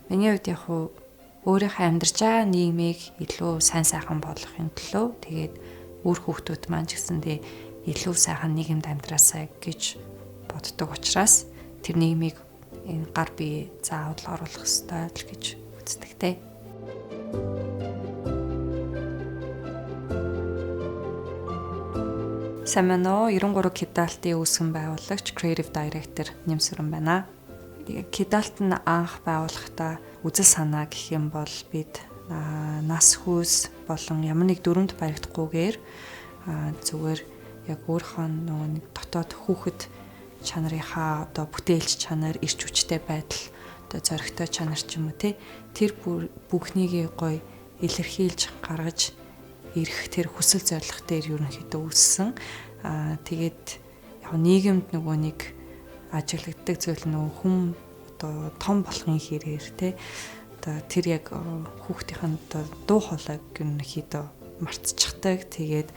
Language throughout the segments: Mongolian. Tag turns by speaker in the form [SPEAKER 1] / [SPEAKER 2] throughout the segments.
[SPEAKER 1] Миний хувьд яг хуу өөрийнхөө амьдарч байгаа нийгмийг илүү сайн сайхан болгохын төлөө тэгээд өөр хүүхдүүд маань ч гэсэндээ илүү сайхан нийгэмд амьдраасай гэж боддог учраас тэр нийгмийг энэ гар бие заавал оруулах ёстой л гэж үздэг те. Самано 93 Кидалтын үүсгэн байгуулагч Creative Director Нэмсүрэн байна. Кидалт нь анх байгуулахдаа үзэл санаа гэх юм бол бид нас хүүс болон ямар нэг дүрмд баригдахгүйгээр зүгээр яг өөрийнхөө нэг дотоод хүүхэд чанарынхаа одоо бүтээлч чанар, ирч хүчтэй байдал, одоо зоригтой чанар ч юм уу те тэр бүхнийг гоё илэрхийлж гаргаж ирэх тэр хүсэл зорилго дээр ерөнхийдөө үүссэн. Тэгээд яг нийгэмд нөгөө нэг ажиглагддаг зүйл нөгөө хүм одоо том болохын хэрээр те одоо тэр яг хүүхдийн одоо дуу хоолойг ерөнхийдөө мартчихдаг. Тэгээд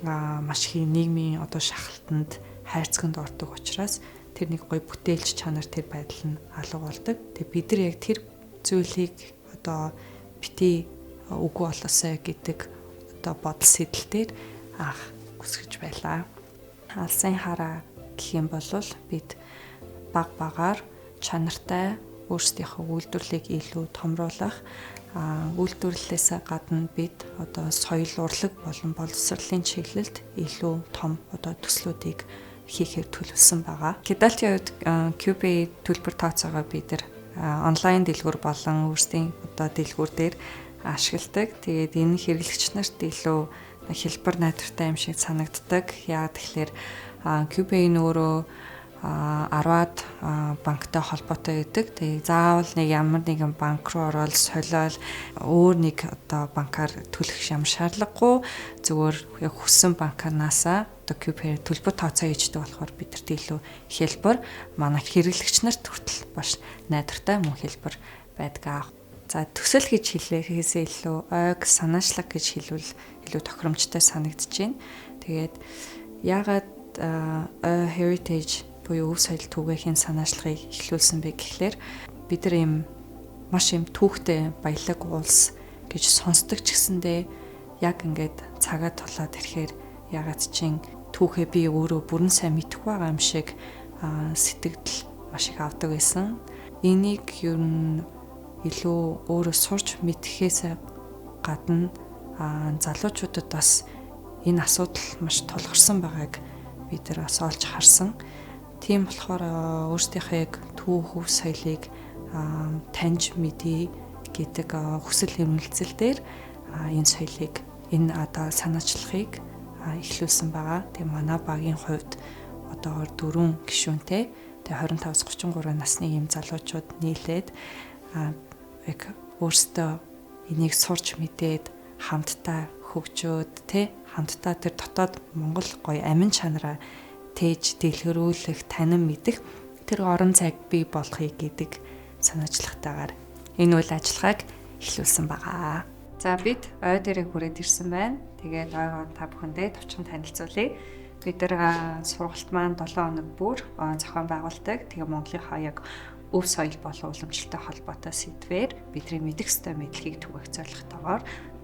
[SPEAKER 1] маш их нийгмийн одоо шахалтанд хайрцагт ордог учраас тэр нэг гоё бүтээлч чанар тэр байдал нь алга болдог. Тэгээд бид нар яг тэр зүйлийг одоо бити үгүй болоосай гэдэг одоо бодол сэдэлтээр анх үсгэж байлаа. Алсын хараа гэх юм бол бид баг багаар чанартай өөрсдийнхөө үйлдвэрлэлийг илүү томруулах, үйлдвэрлэлээс гадна бид одоо соёл урлаг болон боловсролын чиглэлд илүү том одоо төслүүдийг хийхээр төлөвлөсөн байгаа. Кидалтын хувьд QB төлбөр тооцоогоо бид нар онлайн дэлгүүр болон өөрсдийн одоо дэлгүүр дээр ашигладаг. Тэгээд энэ хэрэглэгч нарт илүү хэлбэр найдвартай юм шиг санагддаг. Яагаад тэгэхээр QB нь өөрөө 10-аад банктай холбоотой гэдэг. Тэгээд заавал нэг ямар нэгэн банк руу ороод солиод өөр нэг одоо банкар төлөх юм шаардлагагүй. Зүгээр яг хүссэн банканаасаа одоо QB төлбөр тооцоо хийждэг болохоор бидэрт илүү хэлбэр манай хэрэглэгч нарт хүртэл баш найдвартай мөн хэлбэр байдаг. За төсөл гэж хэлэхээс илүү ойг санаачлаг гэж хэлвэл илүү тохиромжтой санагдаж байна. Тэгээд яагаад heritage буюу өв соёл түгээхийн санаачлагыг эхлүүлсэн бэ гэхлээр бид нар ийм маш юм түүхтэй баялаг улс гэж сонсдог ч гэсэндээ яг ингээд цагаа тулаад ирэхээр ягаад чин түүхээ би өөрөө бүрэн сайн мэдэх байгаа юм шиг сэтгэл маш их авдаг байсан. Энийг ер нь илүү өөрөө сурч мэдхээс гадна залуучуудад бас энэ асуудал маш тулгарсан байгааг бид нар бас олж харсан. Тийм болохоор өөрсдийнхөө яг түүх өв соёлыг таньж мэдье гэдэг хүсэл эрмэлзэл дээр энэ соёлыг энэ одоо санаачлагыг эхлүүлсэн байгаа. Тэгээ манай багийн хувьд одоо 4 гишүүнтэй тэгээ 25-33 насны ийм залуучууд нийлээд яг өөрсдөө энийг сурч мэдээд хамтдаа хөгжөөд хамтдаа тэр дотоод Монгол гоё амин чанараа тээж дэлгэрүүлэх, танин мэдэх тэр орон зайг бий болохыг гэдэг санаачлагтайгаар энэ үйл ажиллагааг эхлүүлсэн байгаа. За бид ой дээрээ хүрээд ирсэн байна. Тэгээд ойгоо та бүхэндээ товчхон танилцуулъя. Бид нар сургалт маань 7 хоног бүр зохион байгуулдаг. Тэгээ Монголынхаа яг өв соёл болон уламжлалтай холбоотой сэдвээр бидний мэдэх ёстой мэдлэгийг түгээх зорилготойгоор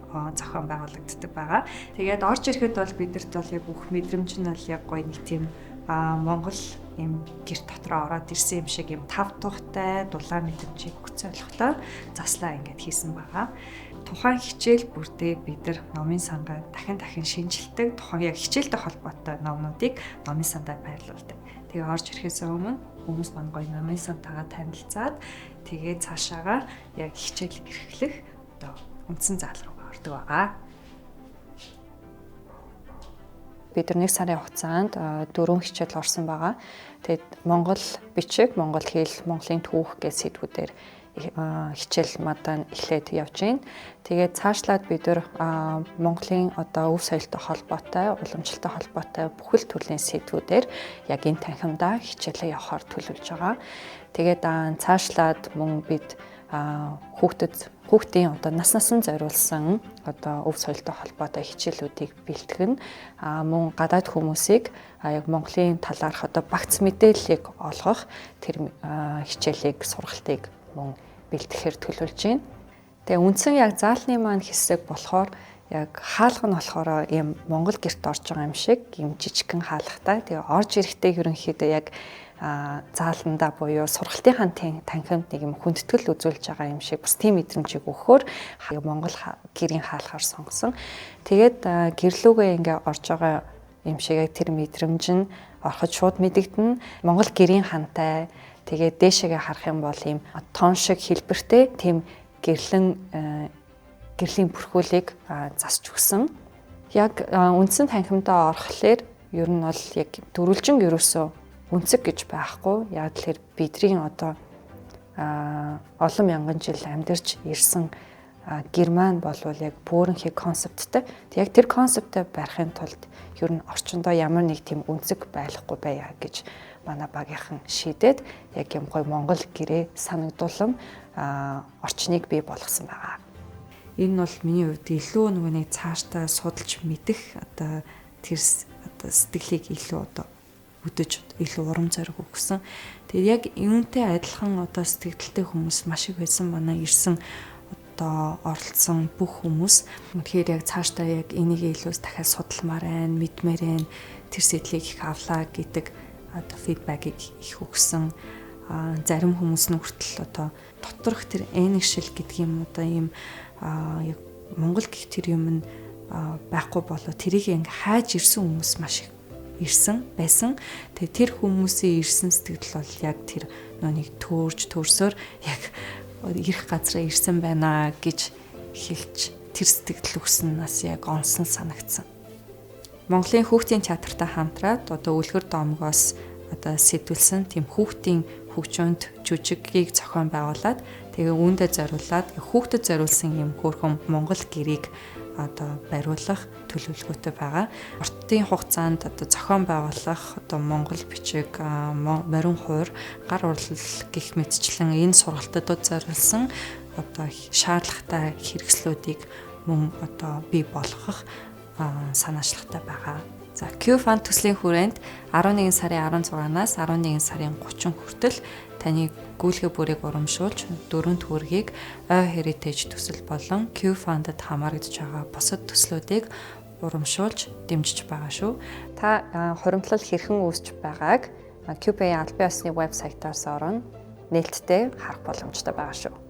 [SPEAKER 1] зохион байгуулагддаг байгаа. Тэгээд орж ирэхэд бол бидэрт бол яг бүх мэдрэмж нь бол яг гоё нэг тийм Монгол юм гэрт дотроо ороод ирсэн юм шиг юм тав тухтай дулаан мэдрэмжийг өгсөн ойлгохтой заслаа ингээд хийсэн байгаа. Тухайн хичээл бүрдээ бид нар номын сангаа дахин шинжилдэг. Тухайн яг хичээлтэй холбоотой номнуудыг номын сандаа байрлуулдаг. Тэгээ орж ирэхээс өмнө хүмүүс маань гоё номын сантаагаа танилцаад тэгээ цаашаага яг хичээл эрхлэх одоо үндсэн заал руу ордог байгаа. Бид нар 1 сарын хугацаанд 4 хичээл орсон байгаа. Тэгэд Монгол бичиг, Монгол хэл, Монголын түүх гэсэн сэдвүүдээр хичээл мадан эхлээд явж байна. Тэгээд цаашлаад бид нар Монголын одоо өв соёлтой холбоотой, уламжлалтай холбоотой бүхэл төрлийн сэдвүүдээр яг энэ танхимдаа хичээлээ явахаар төлөвлөж байгаа. Тэгээд цаашлаад мөн бид хүүхдийн одоо наснасан зориулсан одоо өв соёлтой холбоотой хичээлүүдийг бэлтгэн мөн гадаад хүмүүсийг яг Монголын талаарх одоо багц мэдээллийг олгох тэр хичээлийг сургалтыг мөн бэлтгэхээр төлөвлөж байна. Тэгээ үндсэн яг заалны маань хэсэг болохоор яг хаалга нь болохоор ийм Монгол гэрт орж байгаа юм шиг ийм жижигхэн хаалгатай. Тэгээ орж ирэхдээ ерөнхийдөө яг зааландаа буюу сургалтынхаа танхимд нэг юм хүндэтгэл үзүүлж байгаа юм шиг бас тийм мэдрэмжийг өгөхөөр Монгол гэрийн хаалгаар сонгосон. Тэгээд гэрлүүгээ ингээ орж байгаа юм шиг яг тэр мэдрэмж нь ороход шууд мэдэгдэнэ. Монгол гэрийн хантай тэгээд дээшээгээ харах юм бол ийм тон шиг хэлбэртэй тийм гэрлийн бүрхүүлийг засч өгсөн. Яг үндсэн танхимдаа орохлоор ер нь бол яг дөрвөлжин ерөөсөө үнцэг гэж байхгүй. Яг тэгэхээр бидний одоо олон мянган жил амьдарч ирсэн гэр маань болвол яг бөөрөнхий концепттэй. Яг тэр концепттэй барихын тулд ер нь орчиндөө ямар нэг тийм үнцэг байхгүй байя гэж манай багийнхан шийдээд яг юм гой Монгол гэрээ санагдуулан орчныг бий болгосон байгаа. Энэ бол миний хувьд илүү нэг цаашдаа судалж мэдэх одоо тэр одоо сэтгэлийг илүү одоо өдөж илүү урам зориг өгсөн. Тэгээд яг юунтэй адилхан одоо сэтгэлдэлтэй хүмүүс маш их байсан манай ирсэн одоо оролцсон бүх хүмүүс үнэхээр яг цаашдаа яг энийг илүү дахиад судалмаар байна, мэдмээр байна. Тэр сэтлийг их авлаа гэдэг одоо фидбэкийг их өгсөн. Зарим хүмүүс нь хүртэл одоо доторх тэр энэгшил гэдэг юм одоо ийм яг Монгол гэх тэр юм нь байхгүй болоо тэрийг ингээ хайж ирсэн хүмүүс маш их ирсэн байсан. Тэгээ тэр хүмүүсийн ирсэн сэтгэл бол яг тэр нэг төрсөөр яг ирэх газараа ирсэн байна гэж хэлж тэр сэтгэл өгснөөс яг онсон санагдсан. Монголын хүүхдийн театртай хамтраад одоо үлгэр домгоос одоо сэтгүүлсэн тийм хүүхдийн хөгжөөнд жүжигийг зохион байгуулад тэгээ үүндээ зориулаад хүүхдэд зориулсан юм хөөрхөн Монгол гэрийг одоо бариулах төлөвлөгөөтэй байгаа. Ортын хугацаанд одоо зохион байгуулах одоо Монгол бичиг, морин хуур, гар урлал гэх мэтчлэн энэ сургалтуудад зориулсан одоо шаардлагатай хэрэгслүүдийг мөн одоо бий болгох санаачлагтай байгаа. За Q-Fund төслийн хүрээнд 11 сарын 16-наас 11 сарын 30 хүртэл таны гүйлгээ бүрийг урамшуулж 4 төгрөгийг Ой Heritage төсөл болон Q-Fund-д хамаарагдж байгаа бусад төслүүдийг урамшуулж дэмжиж байгаа шүү. Та хуримтлал хэрхэн үүсч байгааг QPay албан ёсны вебсайтаас орон нээлттэй харах боломжтой байгаа шүү.